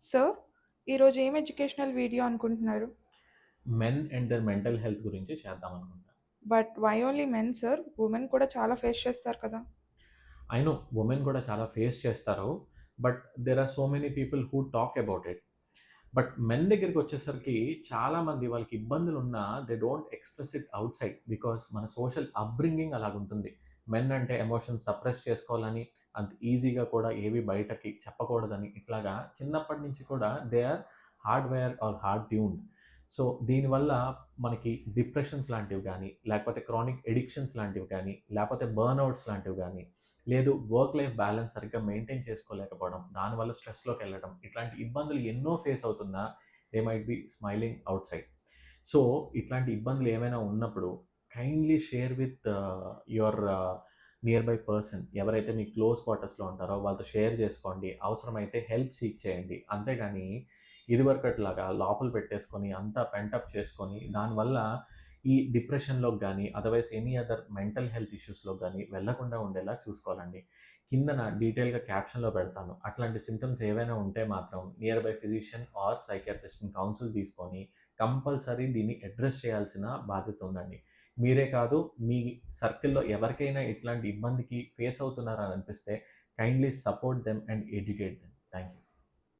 Sir, ఈరోజు ఏం educational video అనుకుంటున్నారు? Men and their mental health గురించి చేద్దాం అనుకుంటా. But why only men sir? Women కూడా చాలా ఫేస్ చేస్తారు కదా! ఐ నో ఉమెన్ కూడా చాలా ఫేస్ చేస్తారు. But there are so many people who talk about it. But men దగ్గరికి వచ్చేసరికి చాలామంది వాళ్ళకి ఇబ్బందులున్నా they don't express it outside. Because మన సోషల్ అప్‌బ్రింగింగ్ అలాగుంటుంది. మెన్ అంటే ఎమోషన్స్ సప్రెస్ చేసుకోవాలని, అంత ఈజీగా కూడా ఏవి బయటకి చెప్పకూడదని ఇట్లాగా చిన్నప్పటి నుంచి కూడా they are hardware are hard tuned. So, దీనివల్ల మనకి డిప్రెషన్స్ లాంటివి గానీ, లేకపోతే క్రానిక్ ఎడిక్షన్స్ లాంటివి గానీ, లేపోతే బర్న్‌ఔట్స్ లాంటివి గానీ, లేదు వర్క్ లైఫ్ బ్యాలెన్స్ సరిగ్గా మెయింటైన్ చేసుకోలేకపోవడం, దానివల్ల స్ట్రెస్‌లోకెళ్ళడం, ఇట్లాంటి ఇబ్బందులు ఎన్నో ఫేస్ అవుతున్నా they might be smiling outside. So, ఇట్లాంటి ఇబ్బందులు ఏమైనా ఉన్నప్పుడు kindly share with your near by person. ఎవరైతే మీ క్లోజ్ క్వార్టర్స్‌లో ఉంటారో వాళ్ళతో షేర్ చేసుకోండి. అవసరమైతే హెల్ప్ సీక్ చేయండి. అంతేగాని ఇదివరకట్లాగా లోపల పెట్టేసుకొని అంతా పెంటప్ చేసుకొని దానివల్ల ఈ డిప్రెషన్‌లోకి గానీ, otherwise any other mental health ఇష్యూస్‌లోకి గానీ వెళ్ళకుండా ఉండేలా చూసుకోవాలండి. కిందన డీటెయిల్‌గా క్యాప్షన్‌లో పెడతాను. అట్లాంటి సింప్టమ్స్ ఏవైనా ఉంటే మాత్రం నియర్ బై ఫిజిషియన్ ఆర్ సైకియాట్రిస్ట్‌ని కౌన్సిల్ తీసుకొని కంపల్సరీ దీన్ని అడ్రెస్ చేయాల్సిన బాధ్యత ఉందండి. మీరే కాదు, మీ సర్కిల్‌లో ఎవరికైనా ఇట్లాంటి ఇబ్బందికి ఫేస్ అవుతున్నారని అనిపిస్తే kindly support them and educate them. Thank you.